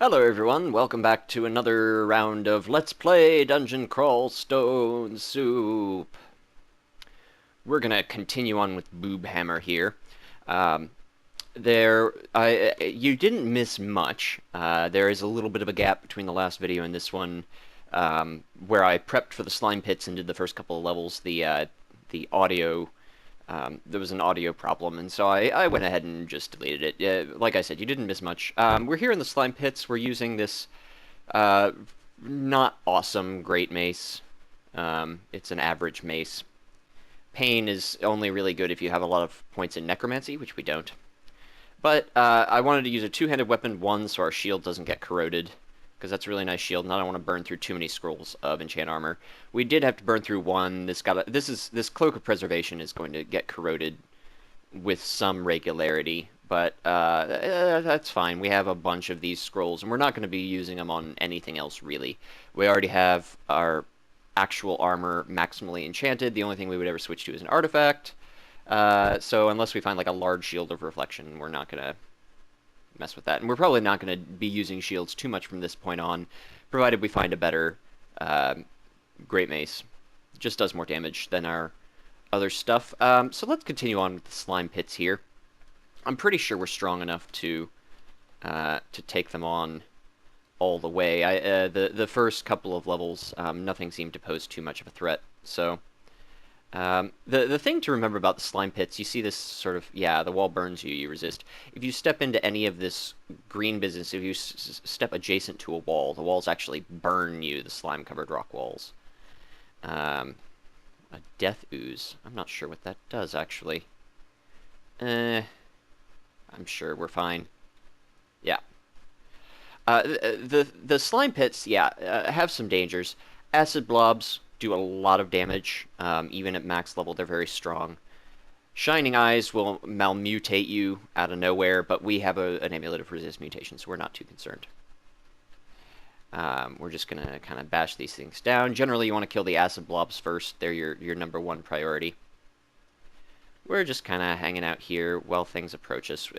Hello everyone, welcome back to another round of Let's Play Dungeon Crawl Stone Soup. We're gonna continue on with Boobhammer here. Um, you didn't miss much. There is a little bit of a gap between the last video and this one, where I prepped for the slime pits and did the first couple of levels. The audio, there was an audio problem, and so I went ahead and just deleted it. Like I said, you didn't miss much. We're here in the slime pits. We're using this not awesome great mace. It's an average mace. Pain is only really good if you have a lot of points in necromancy, which we don't. But I wanted to use a two-handed weapon, one, so our shield doesn't get corroded, because that's a really nice shield, and I don't want to burn through too many scrolls of enchant armor. We did have to burn through one. This Cloak of Preservation is going to get corroded with some regularity, but that's fine. We have a bunch of these scrolls, and we're not going to be using them on anything else, really. We already have our actual armor maximally enchanted. The only thing we would ever switch to is an artifact. So unless we find like a large shield of reflection, we're not going to mess with that. And we're probably not going to be using shields too much from this point on, provided we find a better Great Mace. It just does more damage than our other stuff. So let's continue on with the slime pits here. I'm pretty sure we're strong enough to take them on all the way. The first couple of levels, nothing seemed to pose too much of a threat. So the thing to remember about the slime pits, you see this sort of, the wall burns you, you resist. If you step into any of this green business, if you step adjacent to a wall, the walls actually burn you, the slime-covered rock walls. A death ooze. I'm not sure what that does, actually. I'm sure we're fine. Yeah. The slime pits, have some dangers. Acid blobs do a lot of damage. Even at max level, they're very strong. Shining eyes will malmutate you out of nowhere, but we have an amulet of resist mutation, so we're not too concerned. We're just going to kind of bash these things down. Generally, you want to kill the acid blobs first. They're your number one priority. We're just kind of hanging out here while things approach us.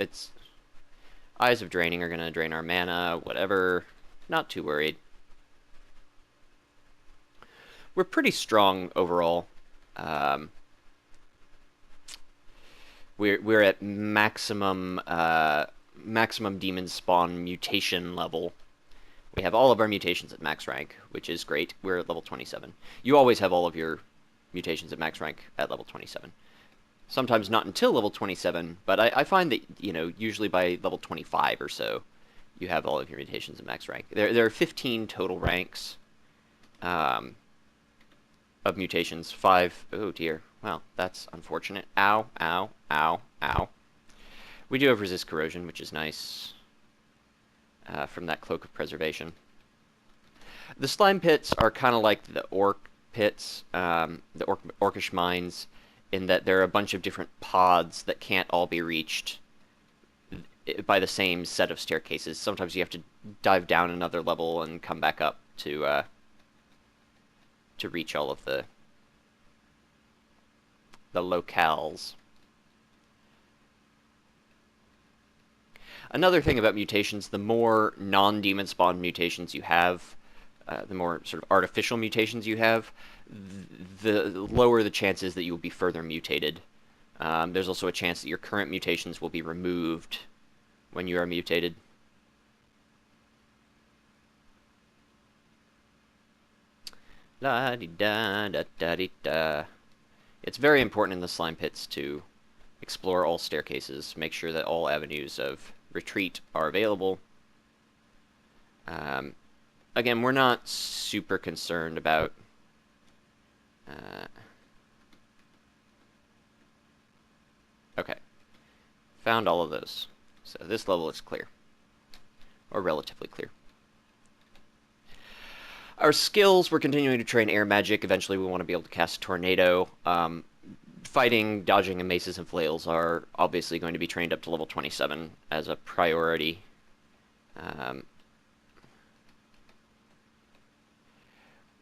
Eyes of Draining are going to drain our mana, whatever. Not too worried. We're pretty strong overall. We're at maximum Demonspawn mutation level. We have all of our mutations at max rank, which is great. We're at level 27. You always have all of your mutations at max rank at level 27. Sometimes not until level 27, but I find that, usually by level 25 or so, you have all of your mutations at max rank. There are 15 total ranks of mutations. 5, oh dear, well, that's unfortunate. Ow, ow, ow, ow. We do have resist corrosion, which is nice. From that Cloak of Preservation. The slime pits are kind of like the orc pits, the orcish mines, in that there are a bunch of different pods that can't all be reached by the same set of staircases. Sometimes you have to dive down another level and come back up to reach all of the locales. Another thing about mutations, the more non-Demonspawn mutations you have, the more sort of artificial mutations you have, the lower the chances that you will be further mutated. There's also a chance that your current mutations will be removed when you are mutated. La-di-da-da-da-di-da. It's very important in the slime pits to explore all staircases, make sure that all avenues of retreat are available. Again, we're not super concerned about okay. Found all of those. So this level is clear. Or relatively clear. Our skills, we're continuing to train air magic. Eventually we want to be able to cast Tornado. Fighting, dodging, and maces and flails are obviously going to be trained up to level 27 as a priority.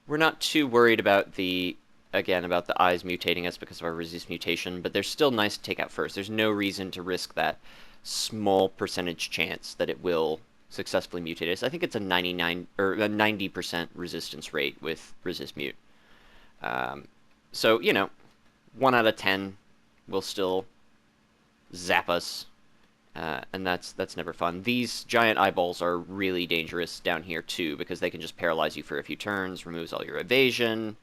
We're not too worried about the eyes mutating us because of our resist mutation, but they're still nice to take out first. There's no reason to risk that small percentage chance that it will successfully mutated us. I think it's a 99 or a 90% resistance rate with resist mute. So, you know, 1 out of 10 will still zap us, and that's never fun. These giant eyeballs are really dangerous down here too, because they can just paralyze you for a few turns, removes all your evasion.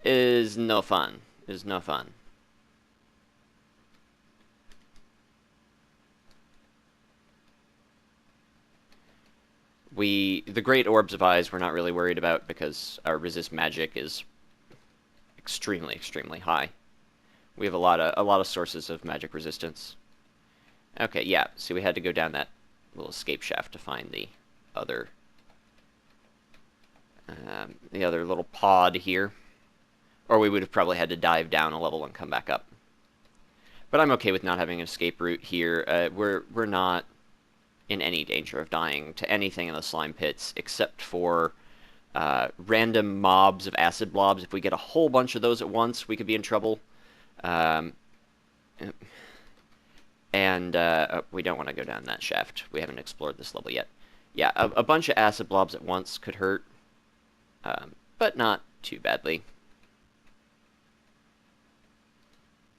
Is no fun. Is no fun. The Great Orbs of Eyes we're not really worried about because our resist magic is extremely high. We have a lot of sources of magic resistance. Okay, yeah, so we had to go down that little escape shaft to find the other little pod here. Or we would have probably had to dive down a level and come back up. But I'm okay with not having an escape route here. We're not in any danger of dying to anything in the slime pits, except for random mobs of acid blobs. If we get a whole bunch of those at once, we could be in trouble. We don't want to go down that shaft. We haven't explored this level yet. Yeah, a bunch of acid blobs at once could hurt, but not too badly.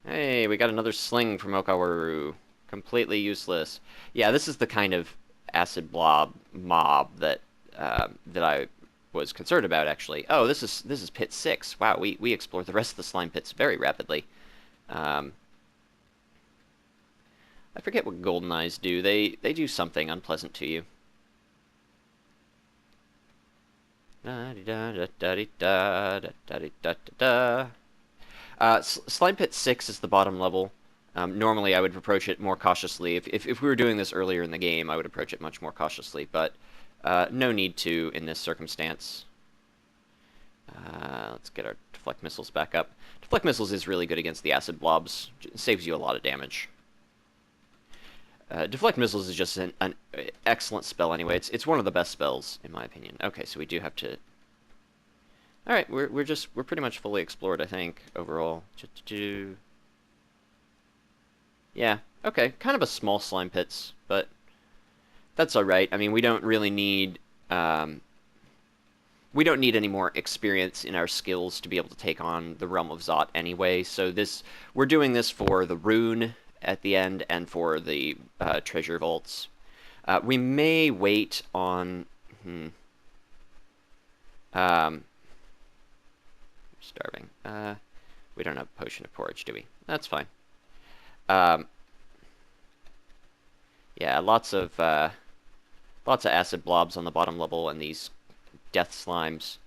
Hey, we got another sling from Okawaru. Completely useless. Yeah, this is the kind of acid blob mob that I was concerned about, actually. Oh, this is pit 6. Wow, we explored the rest of the slime pits very rapidly. I forget what golden eyes do. They do something unpleasant to you. Slime Pit 6 is the bottom level. Normally, I would approach it more cautiously. If we were doing this earlier in the game, I would approach it much more cautiously, but no need to in this circumstance. Let's get our deflect missiles back up. Deflect missiles is really good against the acid blobs. It saves you a lot of damage. Deflect missiles is just an excellent spell anyway. It's one of the best spells in my opinion. Okay, so we do have to. All right, we're pretty much fully explored, I think, overall. Yeah, okay, kind of a small slime pits, but that's all right. I mean, we don't really need any more experience in our skills to be able to take on the Realm of Zot anyway. So we're doing this for the rune at the end and for the treasure vaults. We may wait on. Starving. We don't have Potion of Porridge, do we? That's fine. Yeah, lots of acid blobs on the bottom level and these death slimes.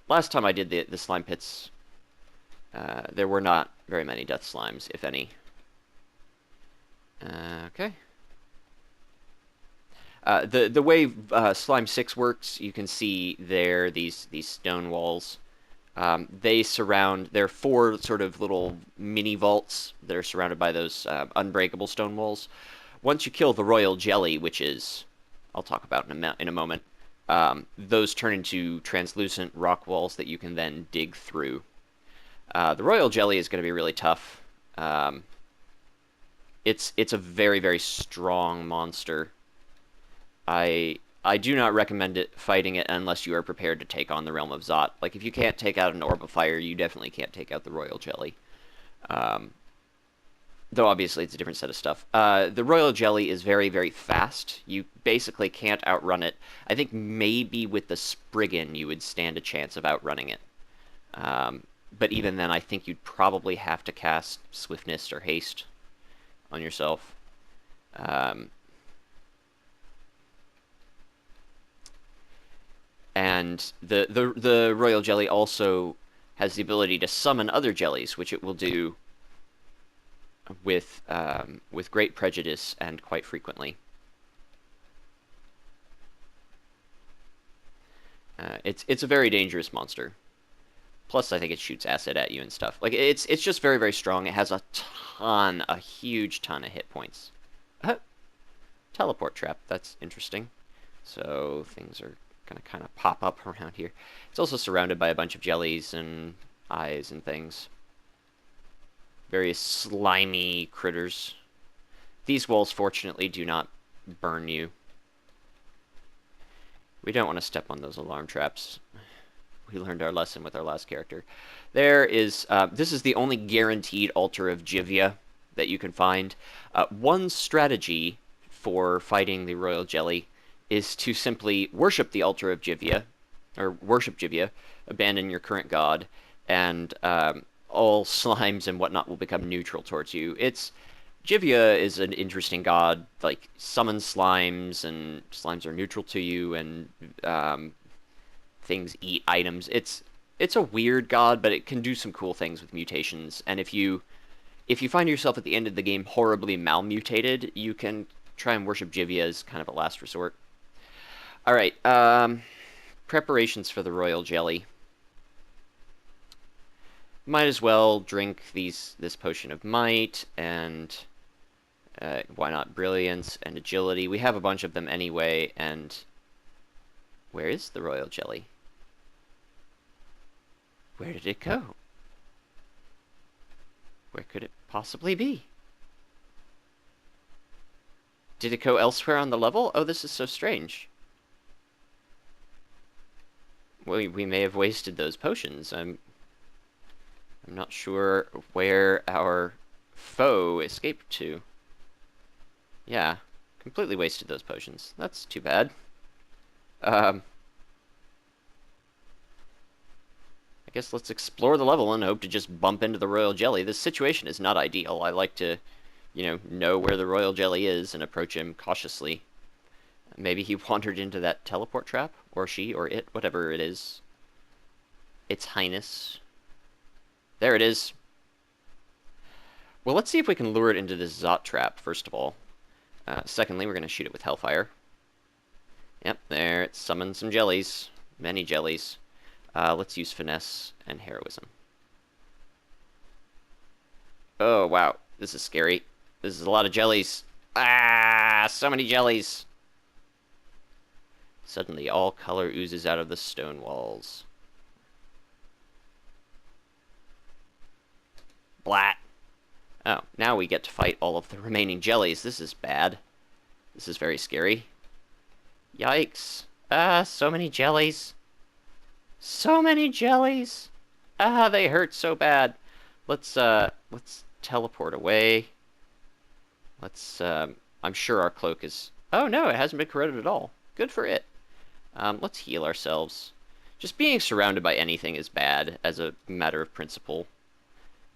Last time I did the slime pits, there were not very many death slimes, if any. Okay. The way Slime 6 works, you can see there these stone walls. There are 4 sort of little mini vaults that are surrounded by those unbreakable stone walls. Once you kill the royal jelly, which is, I'll talk about in a moment, those turn into translucent rock walls that you can then dig through. The royal jelly is going to be really tough. It's a very strong monster. I do not recommend fighting it unless you are prepared to take on the Realm of Zot. Like, if you can't take out an Orb of Fire, you definitely can't take out the Royal Jelly. Though, obviously, it's a different set of stuff. The Royal Jelly is very fast. You basically can't outrun it. I think maybe with the Spriggan, you would stand a chance of outrunning it. But even then, I think you'd probably have to cast Swiftness or Haste on yourself. And the Royal Jelly also has the ability to summon other jellies, which it will do with great prejudice and quite frequently. It's a very dangerous monster. Plus, I think it shoots acid at you and stuff. Like, it's just very strong. It has a huge ton of hit points. Teleport trap. That's interesting. So things are gonna kind of pop up around here. It's also surrounded by a bunch of jellies and eyes and things. Various slimy critters. These walls, fortunately, do not burn you. We don't want to step on those alarm traps. We learned our lesson with our last character. There is, this is the only guaranteed altar of Jivia that you can find. One strategy for fighting the Royal Jelly is to simply worship the altar of Jivia, or worship Jivia, abandon your current god, and all slimes and whatnot will become neutral towards you. Jivia is an interesting god, like summons slimes, and slimes are neutral to you, and things eat items. It's a weird god, but it can do some cool things with mutations. And if you find yourself at the end of the game horribly malmutated, you can try and worship Jivia as kind of a last resort. All right, preparations for the Royal Jelly. Might as well drink this potion of might, and why not brilliance and agility? We have a bunch of them anyway, and where is the Royal Jelly? Where did it go? Where could it possibly be? Did it go elsewhere on the level? Oh, this is so strange. We may have wasted those potions. I'm not sure where our foe escaped to. Yeah, completely wasted those potions. That's too bad. I guess let's explore the level and hope to just bump into the Royal Jelly. This situation is not ideal. I like to, know where the Royal Jelly is and approach him cautiously. Maybe he wandered into that teleport trap, or she, or it, whatever it is. Its Highness. There it is. Well, let's see if we can lure it into this Zot trap, first of all. Secondly, we're going to shoot it with Hellfire. Yep, there, it summoned some jellies. Many jellies. Let's use Finesse and Heroism. Oh, wow. This is scary. This is a lot of jellies. Ah, so many jellies. Suddenly, all color oozes out of the stone walls. Blat. Oh, now we get to fight all of the remaining jellies. This is bad. This is very scary. Yikes. Ah, so many jellies. So many jellies. Ah, they hurt so bad. Let's teleport away. I'm sure our cloak is... Oh, no, it hasn't been corroded at all. Good for it. Let's heal ourselves. Just being surrounded by anything is bad, as a matter of principle.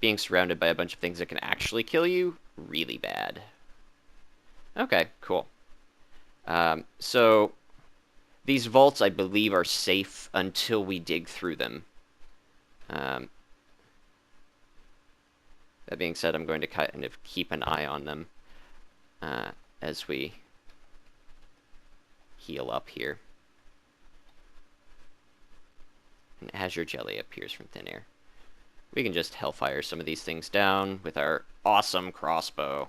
Being surrounded by a bunch of things that can actually kill you, really bad. Okay, cool. So, these vaults, I believe, are safe until we dig through them. That being said, I'm going to kind of keep an eye on them as we heal up here. An Azure Jelly appears from thin air. We can just Hellfire some of these things down with our awesome crossbow.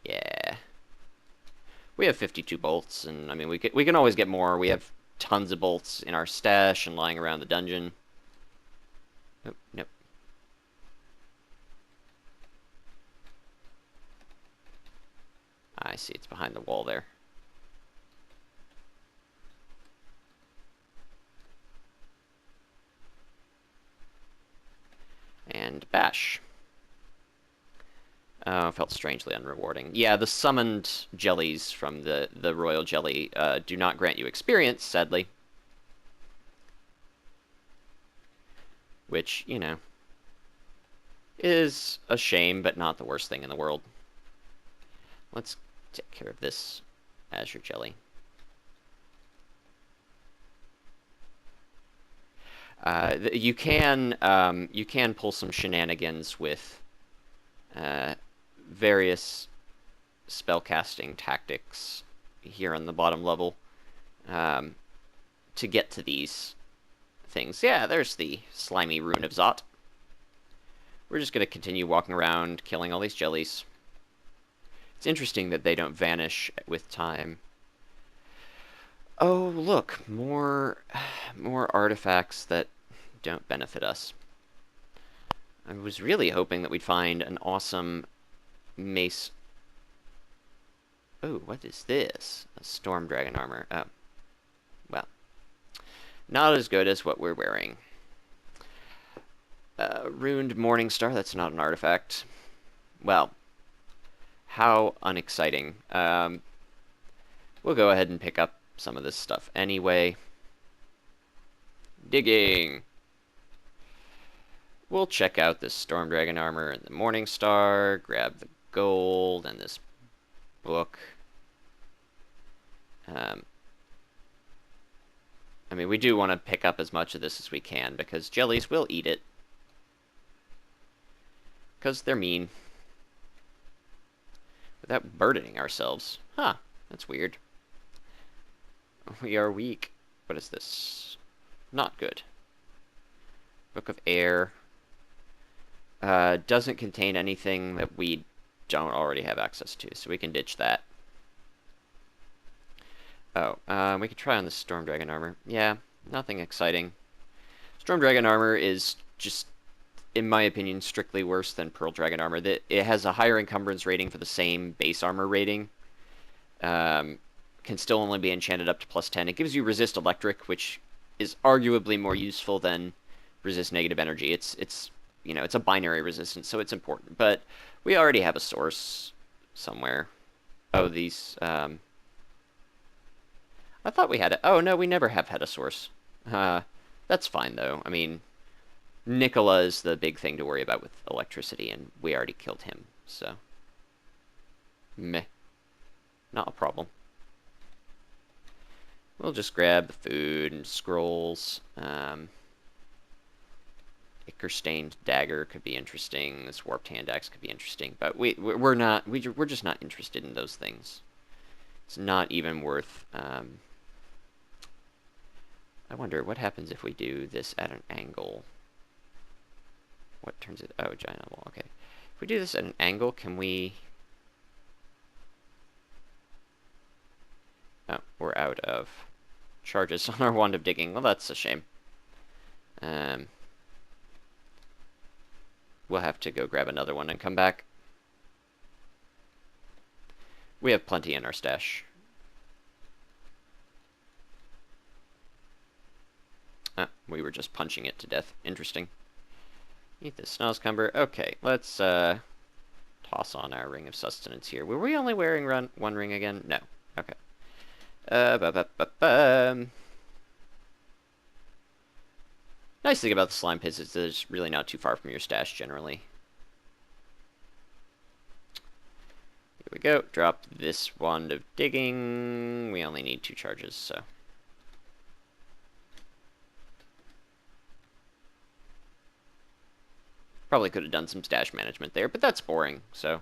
Yeah. We have 52 bolts, and I mean, we can always get more. We have tons of bolts in our stash and lying around the dungeon. Nope, nope. I see, it's behind the wall there. And bash. Oh, felt strangely unrewarding. Yeah, the summoned jellies from the Royal Jelly do not grant you experience, sadly. Which, is a shame, but not the worst thing in the world. Let's take care of this Azure Jelly. You can pull some shenanigans with various spellcasting tactics here on the bottom level to get to these things. Yeah, there's the slimy rune of Zot. We're just going to continue walking around, killing all these jellies. It's interesting that they don't vanish with time. Oh, look, more artifacts that don't benefit us. I was really hoping that we'd find an awesome mace. Oh, what is this? A storm dragon armor. Oh, well, not as good as what we're wearing. Ruined Morning Star. That's not an artifact. Well, how unexciting. We'll go ahead and pick up some of this stuff anyway. Digging. We'll check out this Storm Dragon armor and the Morning Star, grab the gold and this book. I mean, we do want to pick up as much of this as we can because jellies will eat it. Because they're mean. Without burdening ourselves. Huh, that's weird. We are weak. What is this? Not good. Book of Air. Doesn't contain anything that we don't already have access to, so we can ditch that. Oh, we could try on the Storm Dragon armor. Yeah, nothing exciting. Storm Dragon armor is just, in my opinion, strictly worse than Pearl Dragon armor. It has a higher encumbrance rating for the same base armor rating. Can still only be enchanted up to +10. It gives you resist electric, which is arguably more useful than resist negative energy. It's you know, it's a binary resistance, so it's important. But we already have a source somewhere. Oh, these. I thought we had it. Oh no, we never have had a source. That's fine though. I mean, Nicola is the big thing to worry about with electricity, and we already killed him, so meh, not a problem. We'll just grab the food and scrolls. Ichor-stained dagger could be interesting. This warped hand axe could be interesting, but we're just not interested in those things. It's not even worth. I wonder what happens if we do this at an angle. What turns it? Oh, giant oval. Okay. If we do this at an angle, can we? Oh, we're out of charges on our wand of digging. Well, that's a shame. We'll have to go grab another one and come back. We have plenty in our stash. We were just punching it to death. Interesting. Eat the Snozcumber. Okay, let's toss on our Ring of Sustenance here. Were we only wearing one ring again? No. Okay. Nice thing about the slime pits is that it's really not too far from your stash generally. Here we go. Drop this wand of digging. We only need 2 charges, so. Probably could have done some stash management there, but that's boring, so.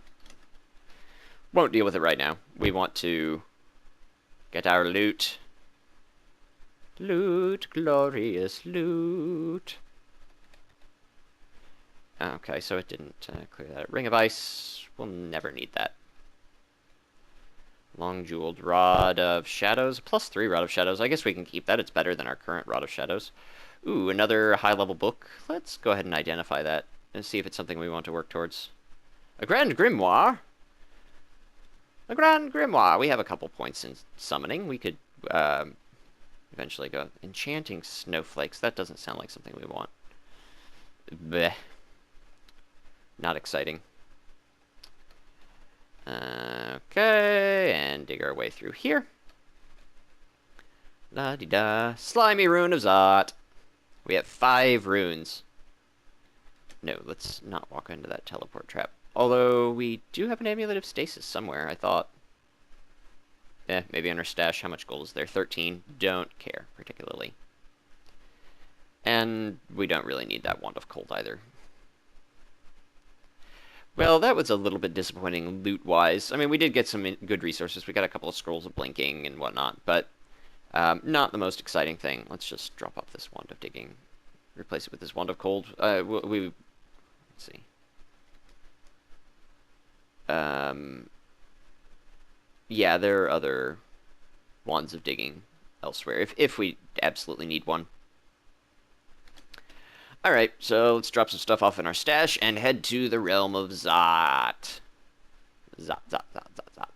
Won't deal with it right now. We want to get our loot. Loot, glorious loot. Okay, so it didn't clear that. Ring of Ice. We'll never need that. Long Jeweled Rod of Shadows. +3 Rod of Shadows. I guess we can keep that. It's better than our current Rod of Shadows. Ooh, another high-level book. Let's go ahead and identify that and see if it's something we want to work towards. A Grand Grimoire? A Grand Grimoire. We have a couple points in summoning. We could eventually go. Enchanting Snowflakes. That doesn't sound like something we want. Bleh. Not exciting. Okay, and dig our way through here. La-di-da. Slimy Rune of Zot. We have 5 runes. No, let's not walk into that teleport trap. Although, we do have an Amulet of Stasis somewhere, I thought. Maybe on our stash. How much gold is there? 13. Don't care, particularly. And we don't really need that Wand of Cold either. Well, that was a little bit disappointing loot-wise. I mean, we did get some good resources. We got a couple of scrolls of blinking and whatnot, but not the most exciting thing. Let's just drop off this Wand of Digging. Replace it with this Wand of Cold. Let's see. Yeah, there are other Wands of Digging elsewhere, if we absolutely need one. Alright, so let's drop some stuff off in our stash and head to the Realm of Zot. Zap, zap, zap, zap, zap.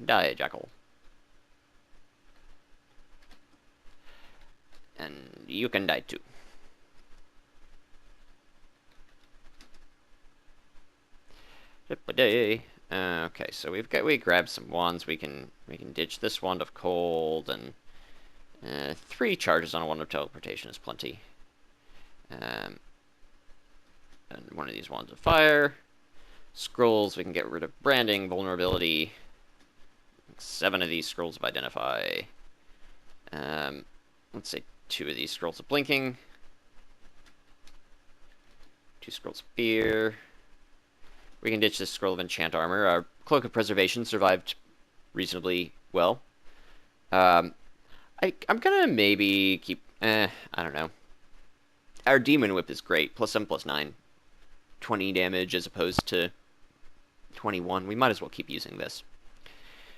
Die, Jackal. And you can die too. Okay, so we grabbed some wands. We can ditch this wand of cold, and 3 charges on a wand of teleportation is plenty. And one of these wands of fire. Scrolls, we can get rid of branding, vulnerability. 7 of these scrolls of identify. Let's say 2 of these scrolls of blinking. 2 scrolls of fear. We can ditch this scroll of enchant armor. Our cloak of preservation survived reasonably well. I'm gonna maybe keep. I don't know. Our demon whip is great. +7/+9, 20 damage as opposed to 21. We might as well keep using this.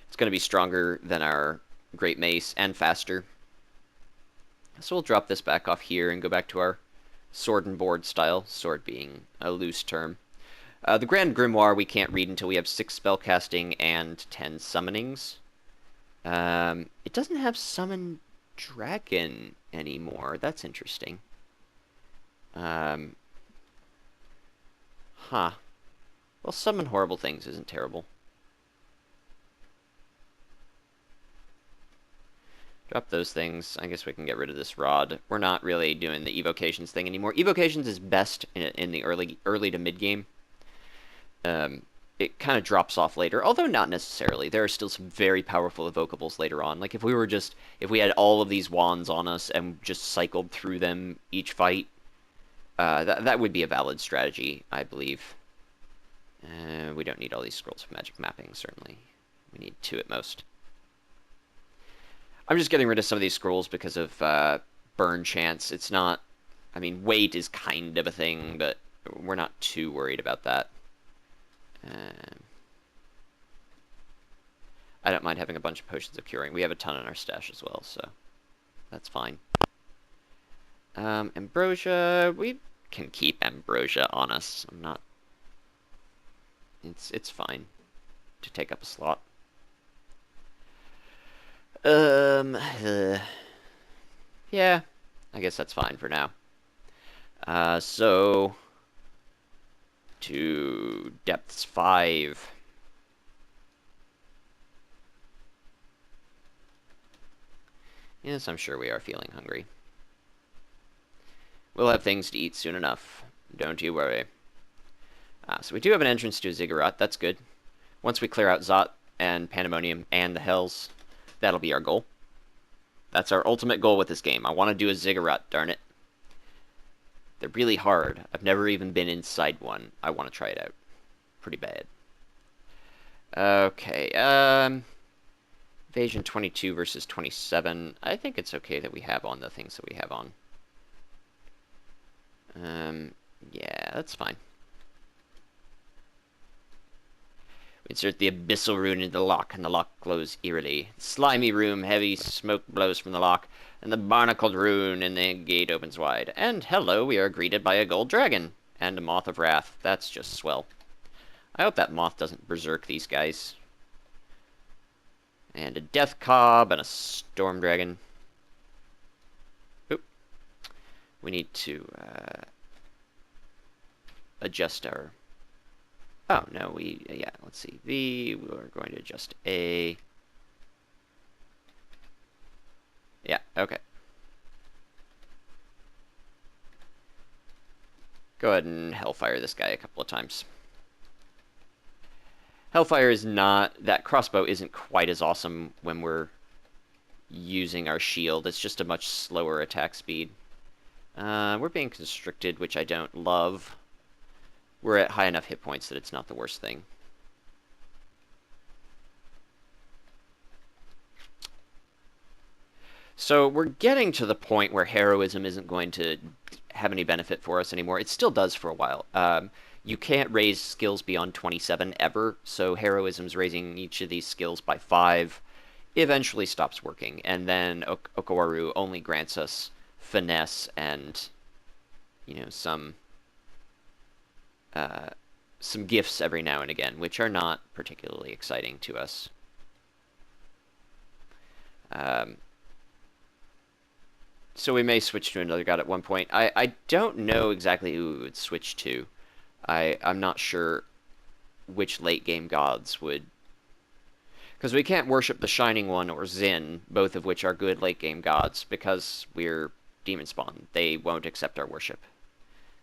It's gonna be stronger than our great mace and faster. So we'll drop this back off here and go back to our sword and board style. Sword being a loose term. The Grand Grimoire we can't read until we have 6 spellcasting and 10 summonings. It doesn't have Summon Dragon anymore. That's interesting. Huh. Well, Summon Horrible Things isn't terrible. Drop those things. I guess we can get rid of this rod. We're not really doing the evocations thing anymore. Evocations is best in the early to mid game. It kind of drops off later, although not necessarily. There are still some very powerful evocables later on. Like if we had all of these wands on us and just cycled through them each fight, that would be a valid strategy, I believe. We don't need all these scrolls of magic mapping, certainly. We need 2 at most. I'm just getting rid of some of these scrolls because of burn chance. It's not... I mean, weight is kind of a thing, but we're not too worried about that. I don't mind having a bunch of potions of curing. We have a ton in our stash as well, so that's fine. Ambrosia, we can keep Ambrosia on us. I'm not... It's fine to take up a slot. Yeah, I guess that's fine for now. So... to depths 5. Yes, I'm sure we are feeling hungry. We'll have things to eat soon enough. Don't you worry. So we do have an entrance to a ziggurat. That's good. Once we clear out Zot and Pandemonium and the Hells, that'll be our goal. That's our ultimate goal with this game. I want to do a ziggurat, darn it. They're really hard. I've never even been inside one. I want to try it out. Pretty bad. Okay, Evasion 22 versus 27. I think it's okay that we have on the things that we have on. Yeah, that's fine. We insert the Abyssal Rune into the lock, and the lock glows eerily. Slimy room, heavy smoke blows from the lock, and the barnacled rune in the gate opens wide. And hello, we are greeted by a gold dragon, and a Moth of Wrath. That's just swell. I hope that moth doesn't berserk these guys. And a Death Cob, and a Storm Dragon. Oop. We need to, adjust our... Oh, no, yeah, let's see. We're going to adjust A. Yeah, okay. Go ahead and Hellfire this guy a couple of times. Hellfire is not... That crossbow isn't quite as awesome when we're using our shield. It's just a much slower attack speed. We're being constricted, which I don't love. We're at high enough hit points that it's not the worst thing. So we're getting to the point where heroism isn't going to have any benefit for us anymore. It still does for a while. You can't raise skills beyond 27 ever, so heroism's raising each of these skills by 5 eventually stops working, and then Okawaru only grants us finesse and, you know, some some gifts every now and again, which are not particularly exciting to us. So we may switch to another god at one point. I don't know exactly who we would switch to. I'm not sure which late game gods would... Because we can't worship the Shining One or Zin, both of which are good late game gods, because we're Demonspawn. They won't accept our worship.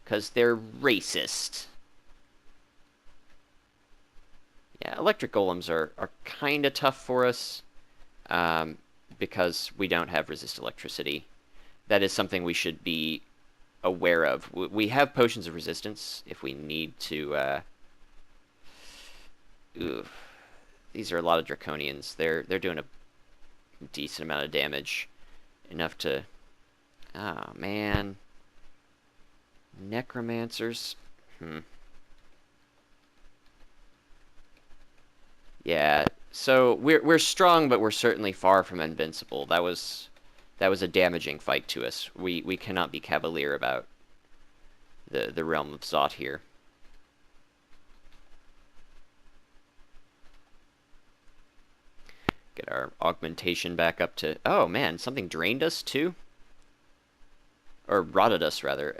Because they're racist. Yeah, electric golems are kind of tough for us, because we don't have resist electricity. That is something we should be aware of. We have potions of resistance if we need to... These are a lot of draconians. They're doing a decent amount of damage. Enough to... Oh, man. Necromancers. Yeah, so we're strong, but we're certainly far from invincible. That was a damaging fight to us. We cannot be cavalier about the realm of Zot here. Get our augmentation back up to... Oh, man, something drained us, too? Or rotted us, rather.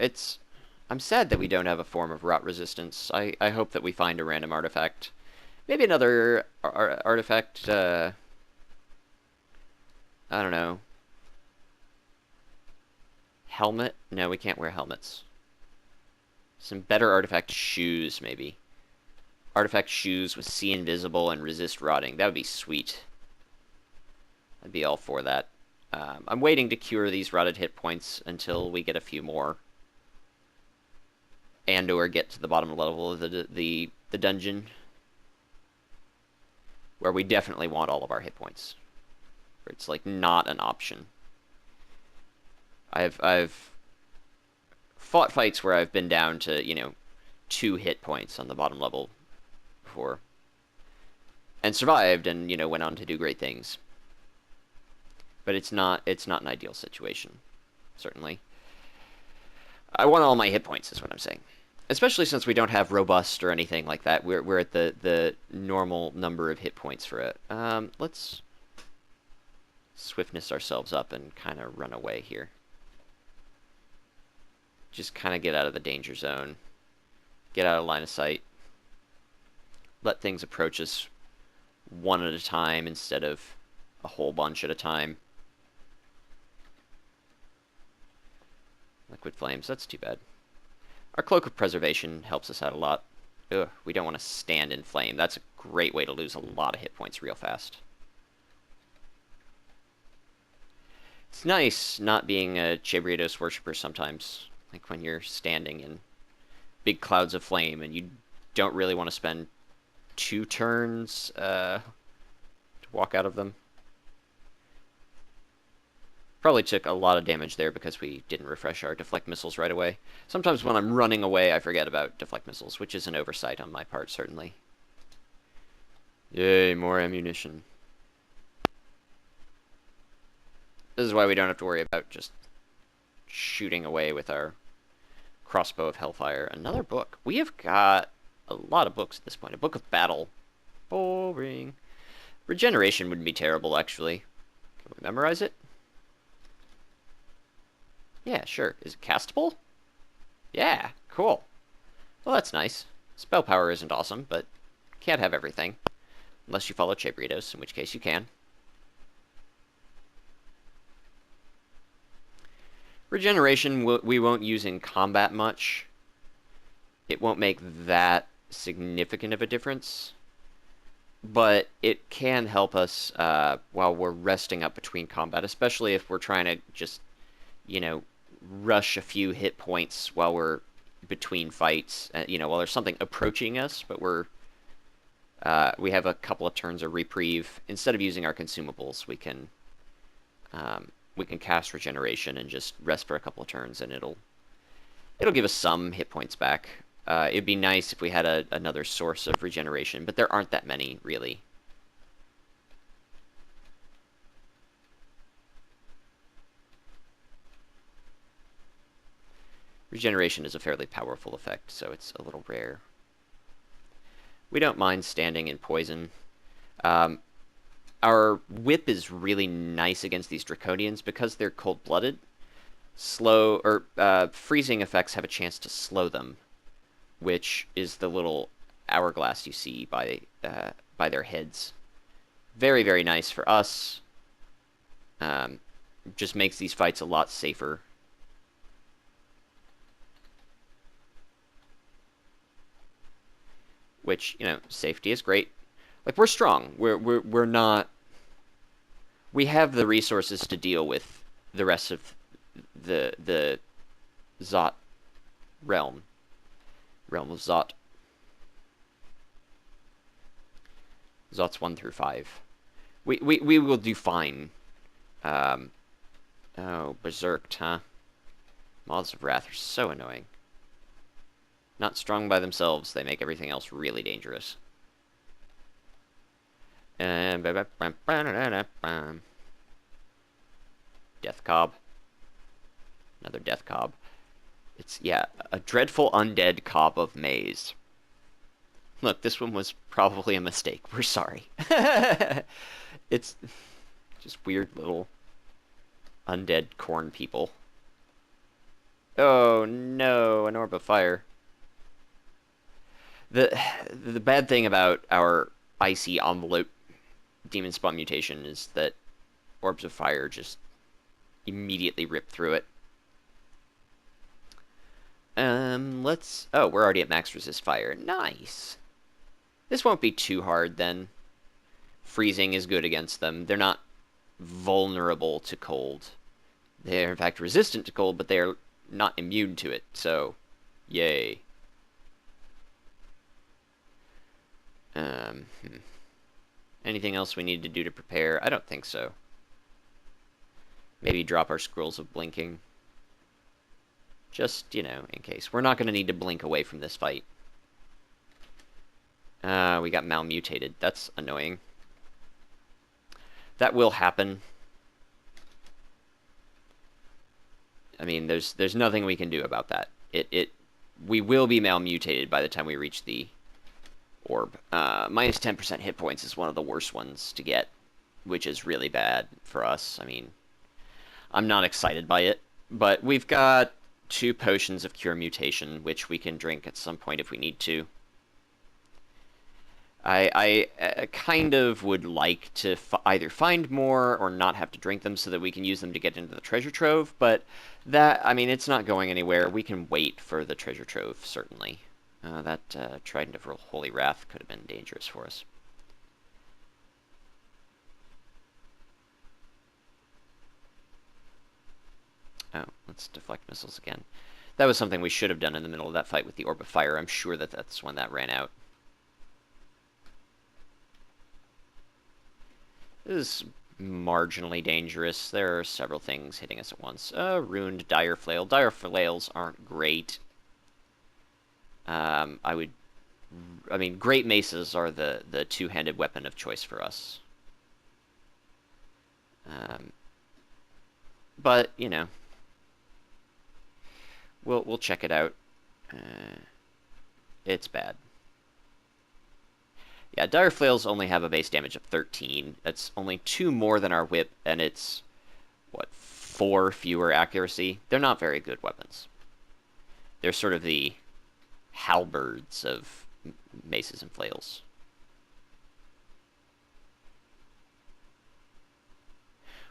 I'm sad that we don't have a form of rot resistance. I hope that we find a random artifact. Maybe another artifact, I don't know. Helmet? No, we can't wear helmets. Some better artifact shoes, maybe. Artifact shoes with see invisible and resist rotting. That would be sweet. I'd be all for that. I'm waiting to cure these rotted hit points until we get a few more. And or get to the bottom level of the dungeon. Where we definitely want all of our hit points. Where it's like not an option. I've fought fights where I've been down to, 2 hit points on the bottom level before. And survived and, went on to do great things. But it's not an ideal situation, certainly. I want all my hit points, is what I'm saying. Especially since we don't have robust or anything like that. We're at the normal number of hit points for it. Let's swiftness ourselves up and kind of run away here. Just kind of get out of the danger zone. Get out of line of sight. Let things approach us one at a time instead of a whole bunch at a time. Liquid flames, that's too bad. Our Cloak of Preservation helps us out a lot. Ugh, we don't want to stand in flame. That's a great way to lose a lot of hit points real fast. It's nice not being a Chabriados worshiper sometimes. Like when you're standing in big clouds of flame and you don't really want to spend 2 turns to walk out of them. Probably took a lot of damage there because we didn't refresh our deflect missiles right away. Sometimes when I'm running away, I forget about deflect missiles, which is an oversight on my part, certainly. Yay, more ammunition. This is why we don't have to worry about just shooting away with our crossbow of hellfire. Another book. We have got a lot of books at this point. A book of battle. Boring. Regeneration wouldn't be terrible, actually. Can we memorize it? Yeah, sure. Is it castable? Yeah, cool. Well, that's nice. Spell power isn't awesome, but can't have everything. Unless you follow Chabriados, in which case you can. Regeneration we won't use in combat much. It won't make that significant of a difference. But it can help us while we're resting up between combat, especially if we're trying to just, rush a few hit points while we're between fights. While there's something approaching us, but we have a couple of turns of reprieve. Instead of using our consumables, we can cast regeneration and just rest for a couple of turns, and it'll give us some hit points back. It'd be nice if we had another source of regeneration, but there aren't that many, really. Regeneration is a fairly powerful effect, so it's a little rare. We don't mind standing in poison. Um, our whip is really nice against these draconians because they're cold-blooded. Freezing effects have a chance to slow them, which is the little hourglass you see by their heads. Very, very nice for us. Just makes these fights a lot safer. Which, you know, safety is great. Like, we're strong. We're not... We have the resources to deal with the rest of the Zot realm. Realm of Zot. Zots 1 through 5. We will do fine. Oh, Berserked, huh? Moths of Wrath are so annoying. Not strong by themselves, they make everything else really dangerous. Death Cob. Another Death Cob. It's, yeah, a dreadful undead cob of maize. Look, this one was probably a mistake. We're sorry. It's just weird little undead corn people. Oh no, an orb of fire. The bad thing about our icy envelope Demonspawn mutation is that orbs of fire just immediately rip through it. Oh, we're already at max resist fire. Nice. This won't be too hard then. Freezing is good against them. They're not vulnerable to cold. They're in fact resistant to cold, but they're not immune to it, so yay. Anything else we need to do to prepare? I don't think so. Maybe drop our scrolls of blinking. Just, you know, in case. We're not going to need to blink away from this fight. We got malmutated. That's annoying. That will happen. I mean, there's nothing we can do about that. We will be malmutated by the time we reach the orb. Minus 10% hit points is one of the worst ones to get, which is really bad for us. I mean, I'm not excited by it, but we've got 2 potions of cure mutation, which we can drink at some point if we need to. I kind of would like to either find more or not have to drink them so that we can use them to get into the treasure trove, but that, I mean, it's not going anywhere. We can wait for the treasure trove, certainly. That Trident of Holy Wrath could have been dangerous for us. Oh, let's deflect missiles again. That was something we should have done in the middle of that fight with the Orb of Fire. I'm sure that that's when that ran out. This is marginally dangerous. There are several things hitting us at once. Ruined Dire Flail. Dire Flails aren't great. I mean, Great Maces are the two-handed weapon of choice for us. But, you know, we'll check it out. It's bad. Yeah, Dire Flails only have a base damage of 13. That's only 2 more than our whip, and it's, what, 4 fewer accuracy? They're not very good weapons. They're sort of the halberds of maces and flails.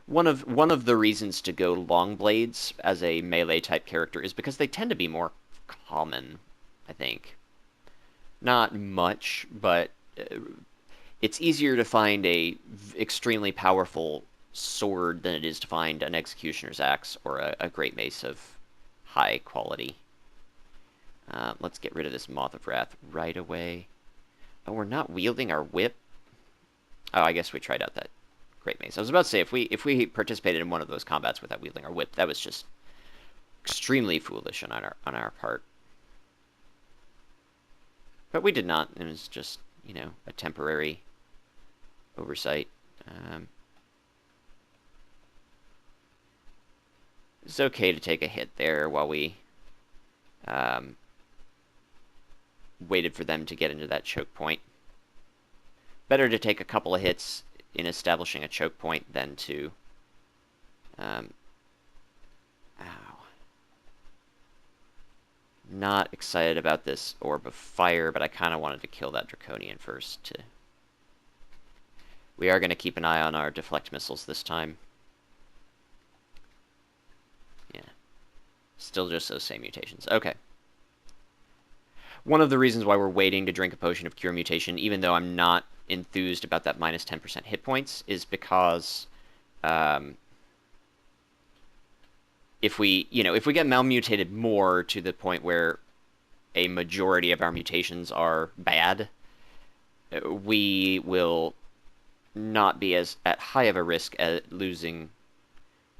One of the reasons to go long blades as a melee type character is because they tend to be more common, I think. Not much, but it's easier to find a extremely powerful sword than it is to find an executioner's axe or a great mace of high quality. Let's get rid of this Moth of Wrath right away. Oh, we're not wielding our whip? Oh, I guess we tried out that great mace. I was about to say, if we participated in one of those combats without wielding our whip, that was just extremely foolish on our part. But we did not. It was just, you know, a temporary oversight. It's okay to take a hit there while we waited for them to get into that choke point. better to take a couple of hits in establishing a choke point than to... ow. Not excited about this Orb of Fire, but I kind of wanted to kill that Draconian first. We are going to keep an eye on our deflect missiles this time. Yeah. Still just those same mutations. Okay. One of the reasons why we're waiting to drink a Potion of Cure Mutation, even though I'm not enthused about that minus 10% hit points, is because if we get malmutated more to the point where a majority of our mutations are bad, we will not be as at high of a risk at losing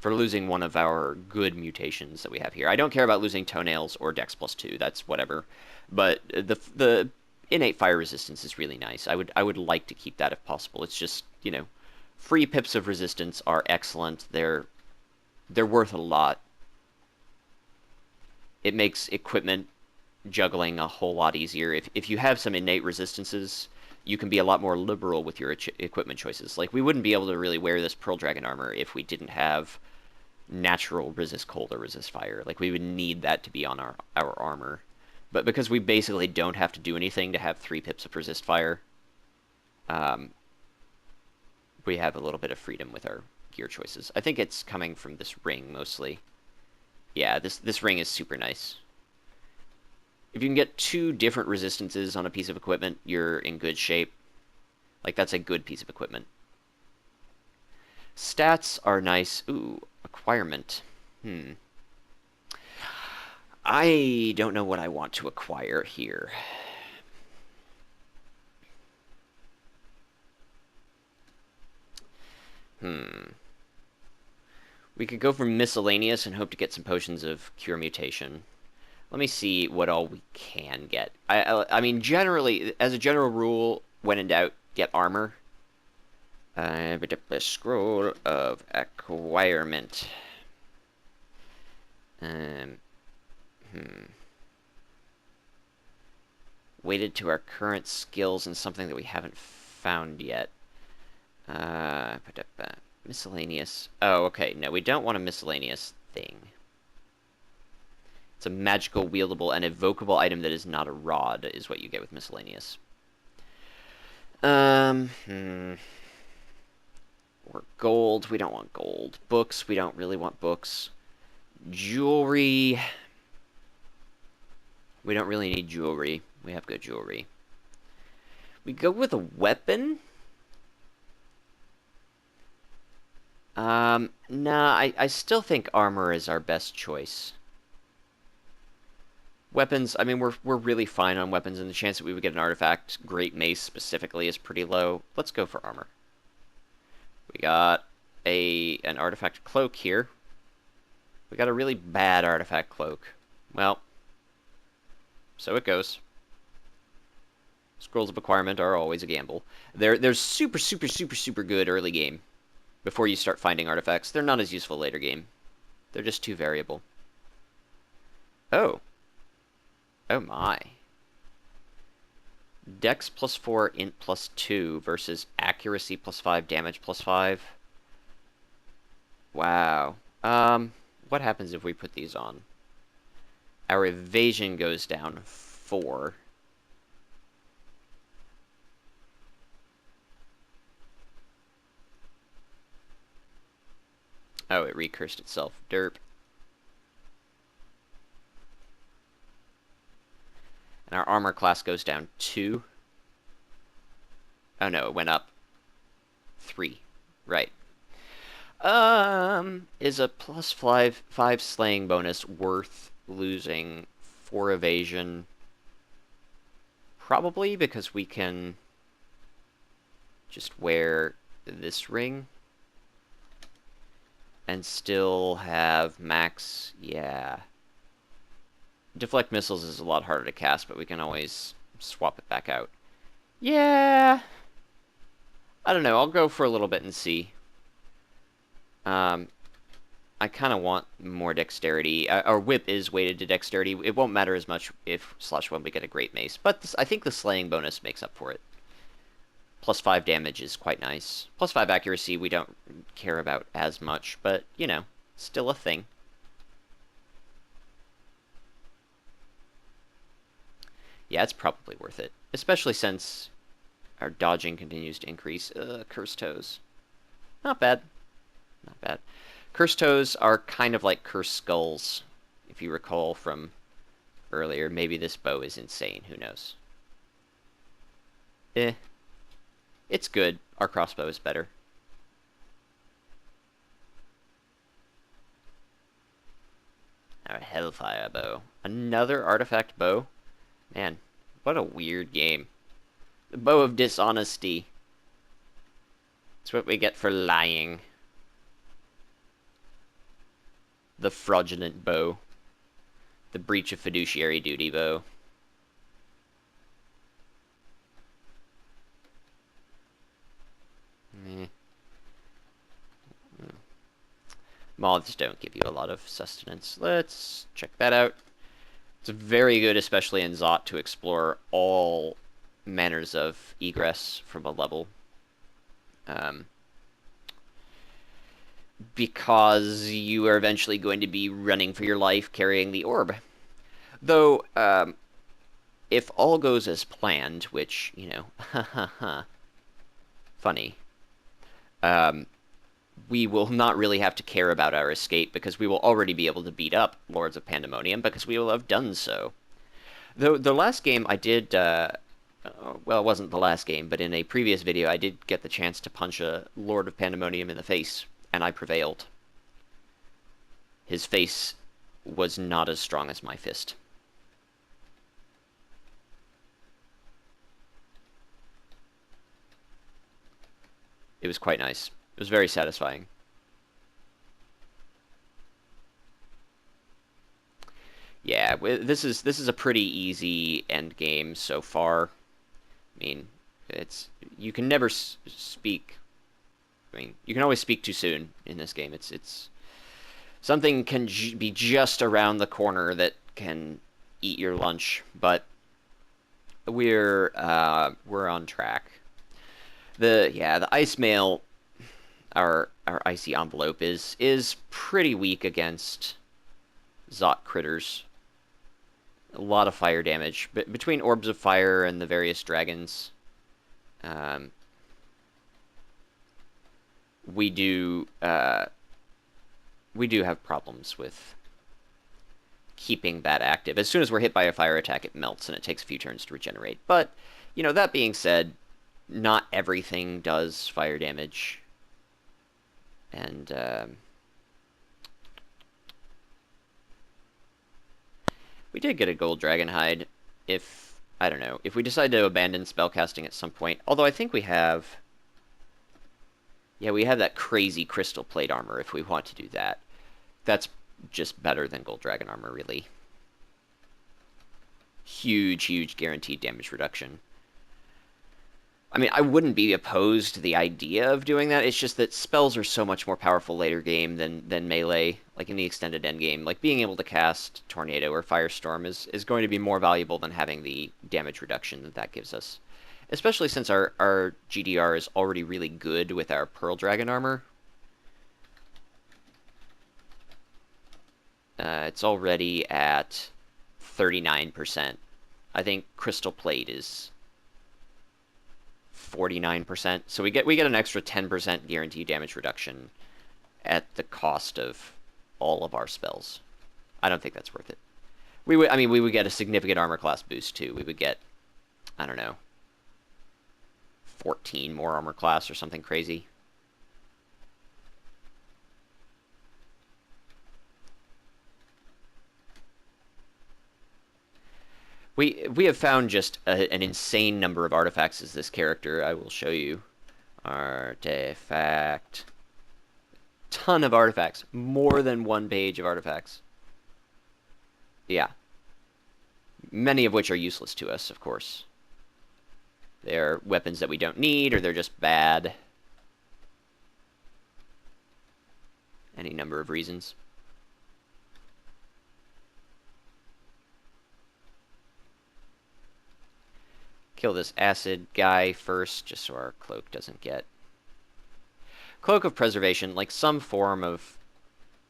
one of our good mutations that we have here. I don't care about losing toenails or Dex +2. That's whatever. But the innate fire resistance is really nice. I would like to keep that if possible. It's just, free pips of resistance are excellent. They're worth a lot. It makes equipment juggling a whole lot easier. If you have some innate resistances, you can be a lot more liberal with your equipment choices. Like, we wouldn't be able to really wear this Pearl Dragon armor if we didn't have natural resist cold or resist fire. Like, we would need that to be on our armor. But because we basically don't have to do anything to have 3 pips of resist fire, we have a little bit of freedom with our gear choices. I think it's coming from this ring, mostly. Yeah, this ring is super nice. If you can get 2 different resistances on a piece of equipment, you're in good shape. Like, that's a good piece of equipment. Stats are nice. Ooh, acquirement. I don't know what I want to acquire here. We could go for miscellaneous and hope to get some potions of cure mutation. Let me see what all we can get. I mean, generally, as a general rule, when in doubt, get armor. Scroll of acquirement. Weighted to our current skills and something that we haven't found yet. Miscellaneous. Oh, okay. No, we don't want a miscellaneous thing. It's a magical, wieldable, and evocable item that is not a rod, is what you get with miscellaneous. Or gold. We don't want gold. Books. We don't really want books. Jewelry. We don't really need jewelry. We have good jewelry. We go with a weapon. Nah, I still think armor is our best choice. Weapons, I mean, we're really fine on weapons, and the chance that we would get an artifact, Great Mace specifically, is pretty low. Let's go for armor. We got an artifact cloak here. We got a really bad artifact cloak. Well, so it goes. Scrolls of Acquirement are always a gamble. They're super, super, super, super good early game. Before you start finding artifacts. They're not as useful later game. They're just too variable. Oh. Oh my. Dex +4, int +2 versus accuracy +5, damage +5. Wow. What happens if we put these on? Our evasion goes down 4. Oh, it recursed itself. Derp. And our armor class goes down 2. Oh no, it went up 3. Right. Is a +5 slaying bonus worth losing 4 evasion? Probably, because we can just wear this ring and still have max, yeah. Deflect missiles is a lot harder to cast, but we can always swap it back out. Yeah. I don't know, I'll go for a little bit and see. I kind of want more dexterity. Our whip is weighted to dexterity. It won't matter as much if /1 we get a Great Mace, but I think the slaying bonus makes up for it. +5 damage is quite nice. +5 accuracy we don't care about as much, but, you know, still a thing. Yeah, it's probably worth it, especially since our dodging continues to increase. Curse toes. Not bad. Not bad. Curse toes are kind of like curse skulls, if you recall from earlier. Maybe this bow is insane, who knows. Eh. It's good. Our crossbow is better. Our Hellfire bow. Another artifact bow? Man, what a weird game. The bow of dishonesty. It's what we get for lying. The fraudulent bow. The breach of fiduciary duty bow. Moths don't give you a lot of sustenance. Let's check that out. It's very good, especially in Zot, to explore all manners of egress from a level. Because you are eventually going to be running for your life carrying the orb. Though, if all goes as planned, which, you know, funny, we will not really have to care about our escape because we will already be able to beat up Lords of Pandemonium because we will have done so. Though the last game I did, well, it wasn't the last game, but in a previous video I did get the chance to punch a Lord of Pandemonium in the face, and I prevailed. His face was not as strong as my fist. It was quite nice. It was very satisfying. Yeah, this is a pretty easy end game so far. I mean, you can never speak. I mean, you can always speak too soon in this game. It's something can be just around the corner that can eat your lunch, but we're on track. The ice mail, our icy envelope is pretty weak against Zot critters. A lot of fire damage, but between orbs of fire and the various dragons, we do have problems with keeping that active. As soon as we're hit by a fire attack, it melts and it takes a few turns to regenerate. But, you know, that being said, not everything does fire damage. And, we did get a gold dragon hide if, I don't know, if we decide to abandon spellcasting at some point. Although I think we have... Yeah, we have that crazy crystal plate armor if we want to do that. That's just better than gold dragon armor, really. Huge guaranteed damage reduction. I mean, I wouldn't be opposed to the idea of doing that. It's just that spells are so much more powerful later game than melee, like in the extended endgame. Like, being able to cast Tornado or Firestorm is going to be more valuable than having the damage reduction that gives us. Especially since our GDR is already really good with our Pearl Dragon armor. It's already at 39%. I think Crystal Plate is 49%. So we get an extra 10% guaranteed damage reduction at the cost of all of our spells. I don't think that's worth it. We would get a significant armor class boost too. We would get, I don't know, 14 more armor class or something crazy. We have found just an insane number of artifacts as this character. I will show you. Artifact. Ton of artifacts. More than one page of artifacts. Yeah. Many of which are useless to us, of course. They're weapons that we don't need, or they're just bad. Any number of reasons. Kill this acid guy first, just so our cloak doesn't get... Cloak of Preservation, like some form of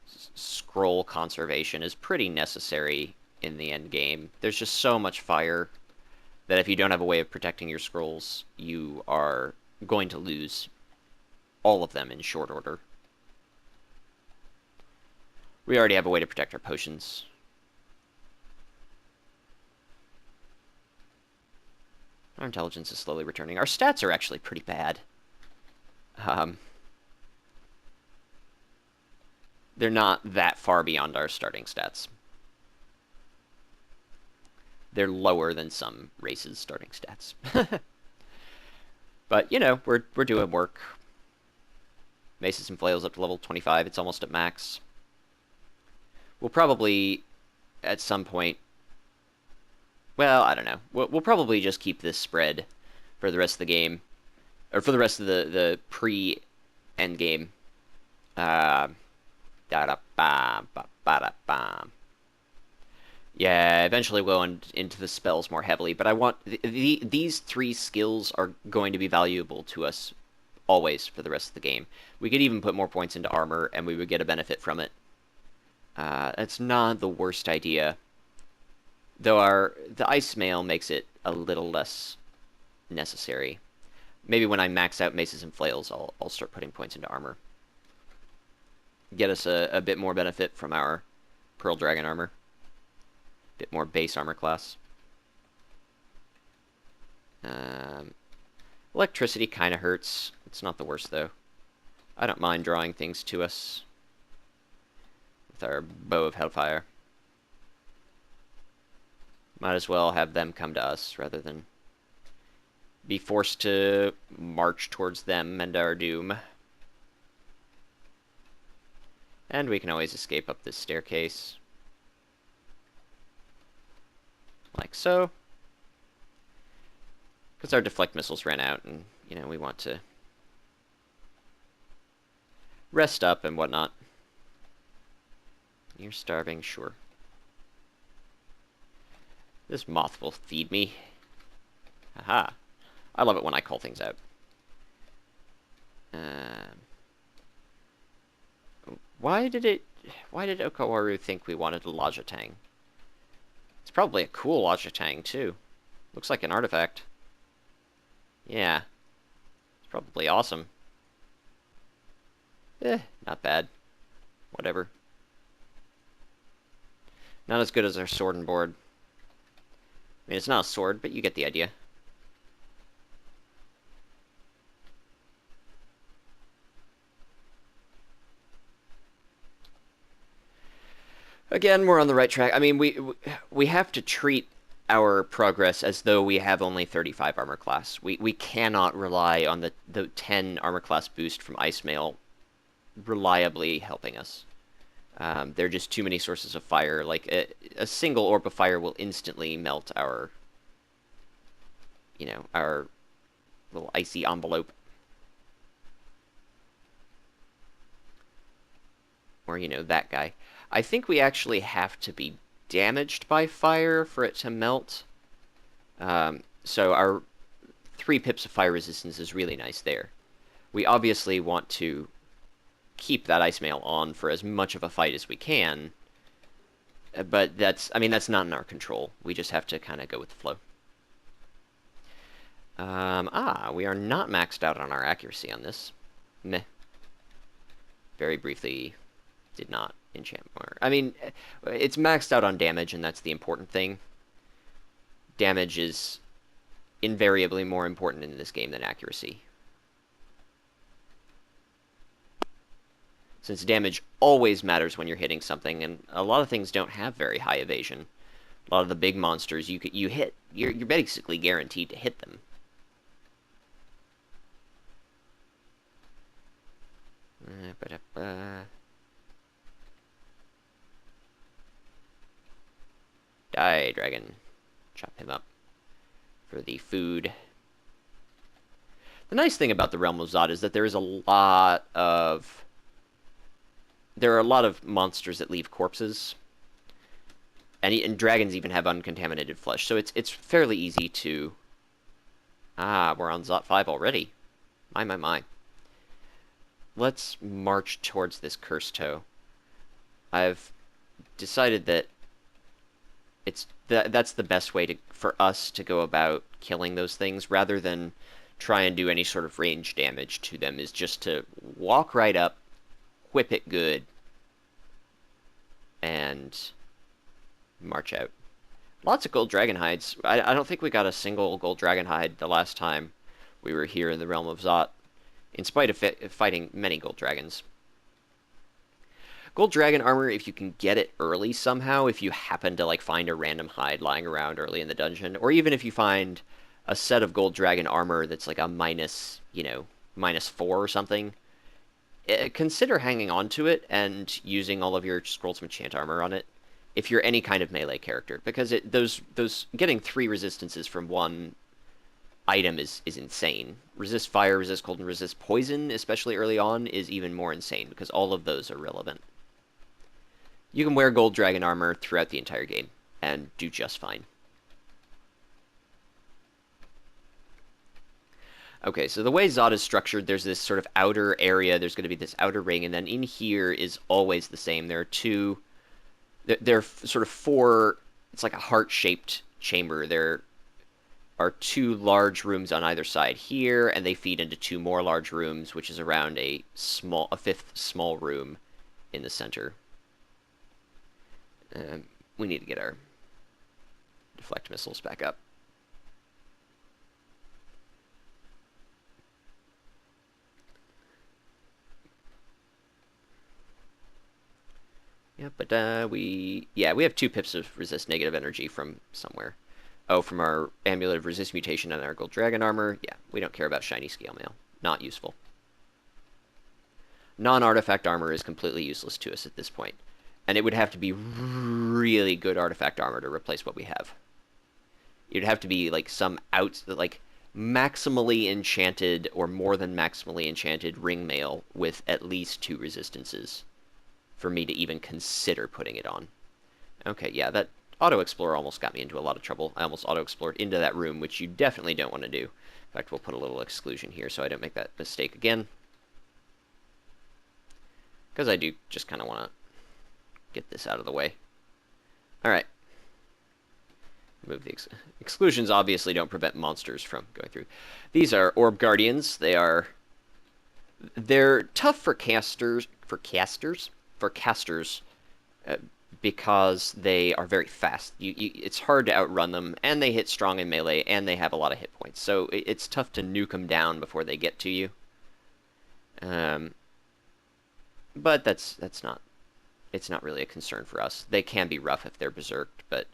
scroll conservation, is pretty necessary in the end game. There's just so much fire that if you don't have a way of protecting your scrolls, you are going to lose all of them in short order. We already have a way to protect our potions. Our intelligence is slowly returning. Our stats are actually pretty bad. They're not that far beyond our starting stats. They're lower than some races' starting stats. But, you know, we're doing work. Maces and Flails up to level 25. It's almost at max. We'll probably, at some point... Well, I don't know. We'll probably just keep this spread for the rest of the game. Or for the rest of the pre-end game. Yeah, eventually we'll go into the spells more heavily, but I want... these 3 skills are going to be valuable to us always for the rest of the game. We could even put more points into armor, and we would get a benefit from it. That's not the worst idea. Though the Ice Mail makes it a little less necessary. Maybe when I max out Maces and Flails, I'll start putting points into armor. Get us a bit more benefit from our Pearl Dragon armor. Bit more base armor class. Electricity kind of hurts. It's not the worst, though. I don't mind drawing things to us with our Bow of Hellfire. Might as well have them come to us rather than be forced to march towards them and our doom. And we can always escape up this staircase. Like so. Because our deflect missiles ran out, and, you know, we want to rest up and whatnot. You're starving, sure. This moth will feed me. Aha. I love it when I call things out. Why did Okawaru think we wanted a Lajatang? It's probably a cool Lajatang, too. Looks like an artifact. Yeah. It's probably awesome. Not bad. Whatever. Not as good as our sword and board. I mean, it's not a sword, but you get the idea. Again, we're on the right track. I mean, we have to treat our progress as though we have only 35 armor class. We cannot rely on the 10 armor class boost from Ice Mail reliably helping us. There are just too many sources of fire. Like, a single orb of fire will instantly melt our, you know, our little icy envelope. Or, you know, that guy. I think we actually have to be damaged by fire for it to melt. So our 3 pips of fire resistance is really nice there. We obviously want to keep that Ice Mail on for as much of a fight as we can. But that's not in our control. We just have to kind of go with the flow. We are not maxed out on our accuracy on this. Meh. Very briefly did not enchant more. I mean, it's maxed out on damage, and that's the important thing. Damage is invariably more important in this game than accuracy. Since damage always matters when you're hitting something, and a lot of things don't have very high evasion. A lot of the big monsters you're basically guaranteed to hit them. Die, dragon. Chop him up for the food. The nice thing about the Realm of Zod is that there are a lot of monsters that leave corpses. And dragons even have uncontaminated flesh, so it's fairly easy to Ah, we're on Zot 5 already. My. Let's march towards this Curse Toe. I've decided that that's the best way for us to go about killing those things, rather than try and do any sort of range damage to them, is just to walk right up, whip it good, and march out. Lots of gold dragon hides. I don't think we got a single gold dragon hide the last time we were here in the realm of Zot, in spite of fighting many gold dragons. Gold dragon armor, if you can get it early somehow, if you happen to like find a random hide lying around early in the dungeon, or even if you find a set of gold dragon armor that's like a -4 or something, consider hanging on to it and using all of your scrolls of enchant armor on it if you're any kind of melee character, because those getting 3 resistances from one item is insane. Resist fire, resist cold, and resist poison, especially early on, is even more insane because all of those are relevant. You can wear gold dragon armor throughout the entire game and do just fine. Okay, so the way Zot is structured, there's this sort of outer area, there's going to be this outer ring, and then in here is always the same. There are sort of 4, it's like a heart-shaped chamber. There are 2 large rooms on either side here, and they feed into 2 more large rooms, which is around a 5th small room in the center. We need to get our deflect missiles back up. Yeah, but we have 2 pips of resist negative energy from somewhere. Oh, from our Amulet of Resist mutation and our Gold Dragon armor. Yeah, we don't care about shiny scale mail. Not useful. Non-artifact armor is completely useless to us at this point. And it would have to be really good artifact armor to replace what we have. It'd have to be like like maximally enchanted or more than maximally enchanted ring mail with at least 2 resistances for me to even consider putting it on. Okay, yeah, that auto-explorer almost got me into a lot of trouble. I almost auto-explored into that room, which you definitely don't want to do. In fact, we'll put a little exclusion here so I don't make that mistake again. Because I do just kind of want to get this out of the way. Alright. Move the exclusions obviously don't prevent monsters from going through. These are Orb Guardians. They're tough for casters, because they are very fast. It's hard to outrun them, and they hit strong in melee, and they have a lot of hit points. So it's tough to nuke them down before they get to you. But it's not really a concern for us. They can be rough if they're berserked, but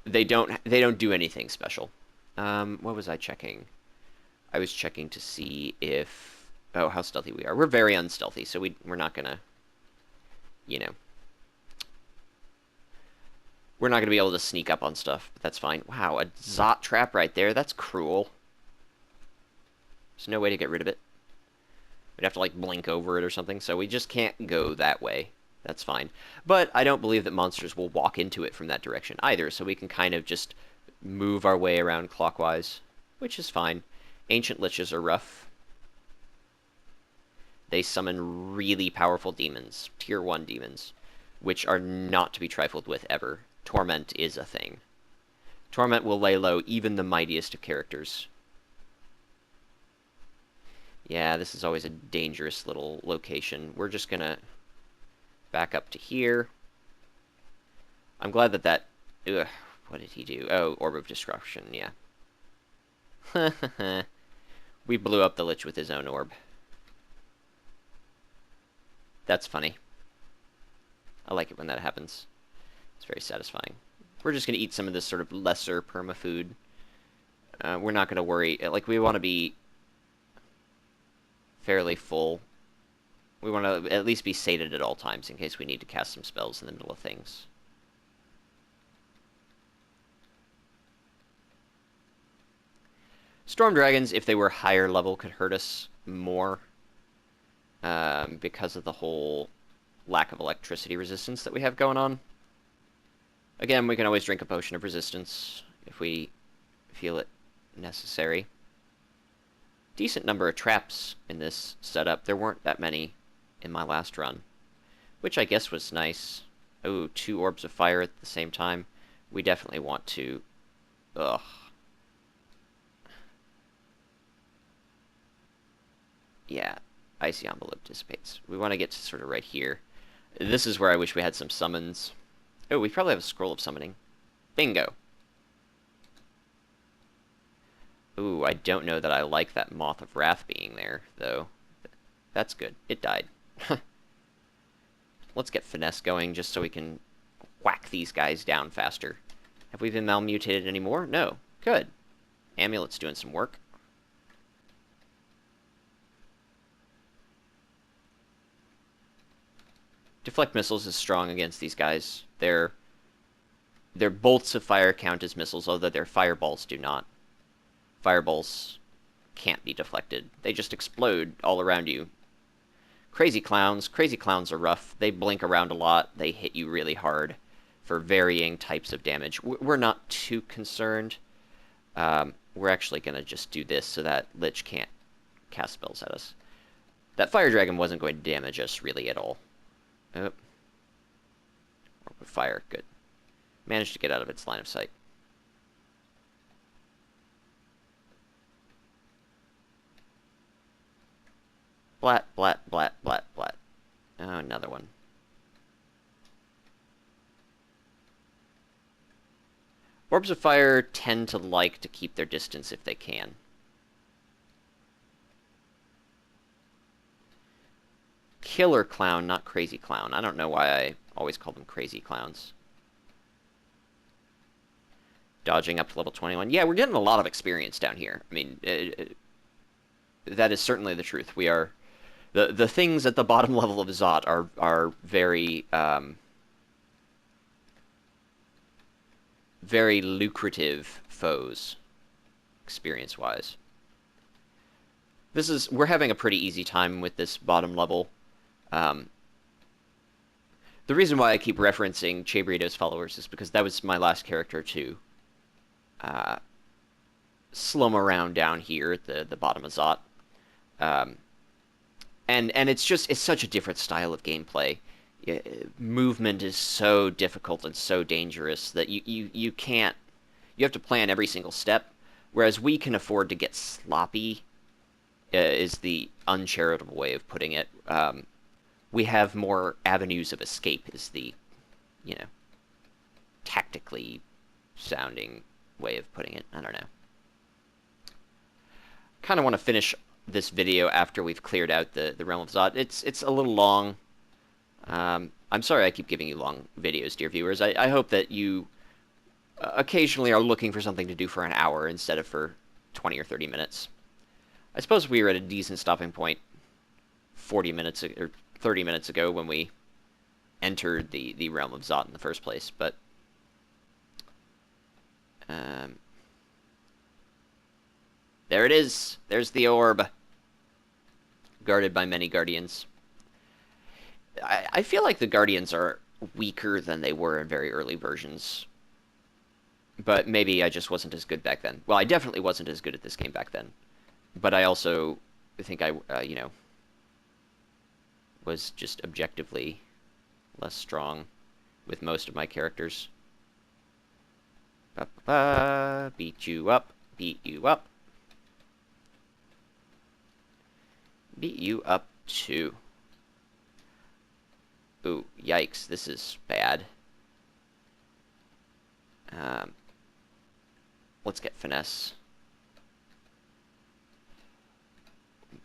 they don't do anything special. What was I checking? I was checking to see if how stealthy we are. We're very unstealthy, so we're not gonna, we're not gonna be able to sneak up on stuff. But that's fine. Wow, a Zot trap right there. That's cruel. There's no way to get rid of it. We'd have to like blink over it or something, so we just can't go that way. That's fine. But I don't believe that monsters will walk into it from that direction either, so we can kind of just move our way around clockwise, which is fine. Ancient Liches are rough. They summon really powerful demons, tier 1 demons, which are not to be trifled with ever. Torment is a thing. Torment will lay low even the mightiest of characters. Yeah, this is always a dangerous little location. We're just gonna back up to here. I'm glad that ugh, what did he do? Oh, Orb of Destruction, yeah. We blew up the Lich with his own orb. That's funny. I like it when that happens. It's very satisfying. We're just going to eat some of this sort of lesser perma food. We're not going to worry. Like, we want to be fairly full. We want to at least be sated at all times in case we need to cast some spells in the middle of things. Storm Dragons, if they were higher level, could hurt us more. Because of the whole lack of electricity resistance that we have going on. Again, we can always drink a potion of resistance if we feel it necessary. decent number of traps in this setup. There weren't that many in my last run, which I guess was nice. Oh, 2 orbs of fire at the same time. We definitely want to... Ugh. Yeah, Icy Envelope dissipates. We want to get to sort of right here. This is where I wish we had some summons. Oh, we probably have a Scroll of Summoning. Bingo. Ooh, I don't know that I like that Moth of Wrath being there, though. That's good. It died. Let's get Finesse going just so we can whack these guys down faster. Have we been malmutated anymore? No. Good. Amulet's doing some work. Deflect missiles is strong against these guys. Their bolts of fire count as missiles, although their fireballs do not. Fireballs can't be deflected. They just explode all around you. Crazy clowns. Crazy clowns are rough. They blink around a lot. They hit you really hard for varying types of damage. We're not too concerned. We're actually going to just do this so that Lich can't cast spells at us. That Fire Dragon wasn't going to damage us really at all. Oh. Orb of Fire. Good. Managed to get out of its line of sight. Blat, blat, blat, blat, blat. Oh, another one. Orbs of Fire tend to like to keep their distance if they can. Killer Clown, not Crazy Clown. I don't know why I always call them Crazy Clowns. Dodging up to level 21. Yeah, we're getting a lot of experience down here. I mean, that is certainly the truth. We are... The things at the bottom level of Zot are very... very lucrative foes, experience-wise. We're having a pretty easy time with this bottom level. The reason why I keep referencing Cheburito's followers is because that was my last character to slum around down here at the bottom of Zot. And it's such a different style of gameplay. Movement is so difficult and so dangerous that you have to plan every single step, whereas we can afford to get sloppy, is the uncharitable way of putting it. We have more avenues of escape is the, tactically sounding way of putting it. I don't know. Kind of want to finish this video after we've cleared out the Realm of Zot. It's a little long. I'm sorry I keep giving you long videos, dear viewers. I hope that you occasionally are looking for something to do for an hour instead of for 20 or 30 minutes. I suppose we were at a decent stopping point 40 minutes or 30 minutes ago when we entered the Realm of Zot in the first place, but there it is. There's the orb. Guarded by many guardians. I feel like the Guardians are weaker than they were in very early versions. But maybe I just wasn't as good back then. Well, I definitely wasn't as good at this game back then. But I also think I, was just objectively less strong with most of my characters. Beat you up. Beat you up. Beat you up too. Ooh, yikes, this is bad. Let's get Finesse.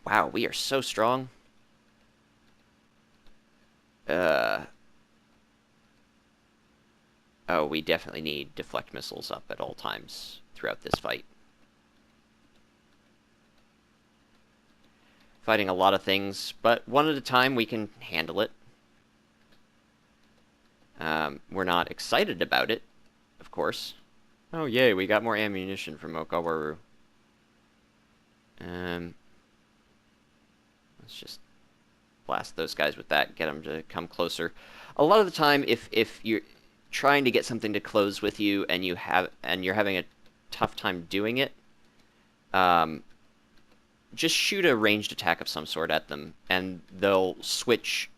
Wow, we are so strong. Oh, we definitely need deflect missiles up at all times throughout this fight. Fighting a lot of things, but one at a time we can handle it. We're not excited about it, of course. Oh, yay, we got more ammunition from Okawaru. Let's just blast those guys with that, get them to come closer. A lot of the time, if you're trying to get something to close with you and you're having a tough time doing it, just shoot a ranged attack of some sort at them, and they'll switch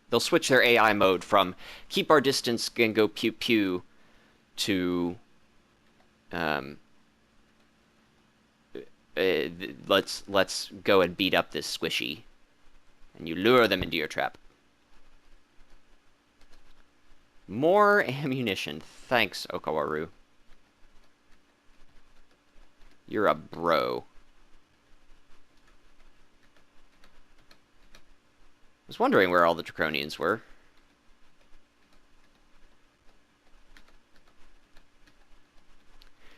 their AI mode from keep our distance and go pew pew to let's go and beat up this squishy, and you lure them into your trap. More ammunition. Thanks, Okawaru. You're a bro. I was wondering where all the Draconians were.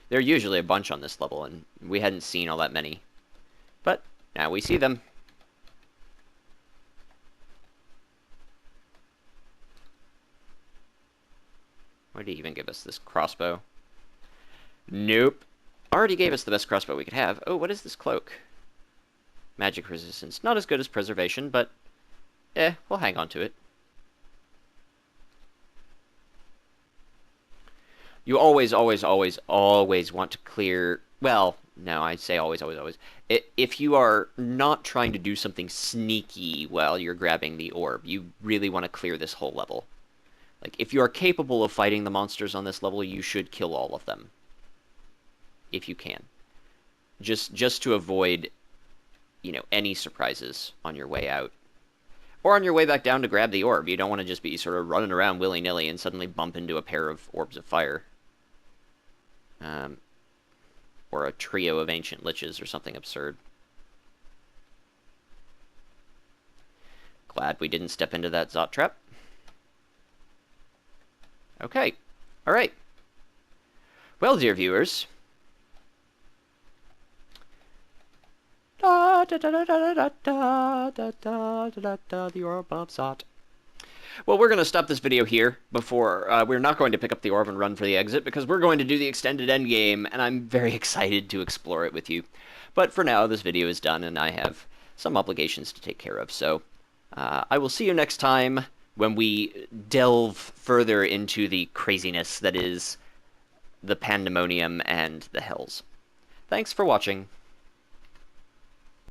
There are usually a bunch on this level, and we hadn't seen all that many. But now we see them. Why did he even give us this crossbow? Nope. Already gave us the best crossbow we could have. Oh, what is this cloak? Magic resistance. Not as good as preservation, but we'll hang on to it. You always, always, always, always want to clear... Well, no, I say always, always, always. If you are not trying to do something sneaky while you're grabbing the orb, you really want to clear this whole level. Like, if you are capable of fighting the monsters on this level, you should kill all of them. If you can. Just to avoid, you know, any surprises on your way out. Or on your way back down to grab the orb. You don't want to just be sort of running around willy-nilly and suddenly bump into a pair of orbs of fire. Or a trio of ancient liches or something absurd. Glad we didn't step into that Zot trap. Okay. Alright. Well, dear viewers. Da da da da da da da da da da da, the orb of Zot. Well, we're going to stop this video here before... we're not going to pick up the orb and run for the exit, because we're going to do the extended endgame, and I'm very excited to explore it with you. But for now, this video is done, and I have some obligations to take care of, so... I will see you next time when we delve further into the craziness that is the Pandemonium and the Hells. Thanks for watching.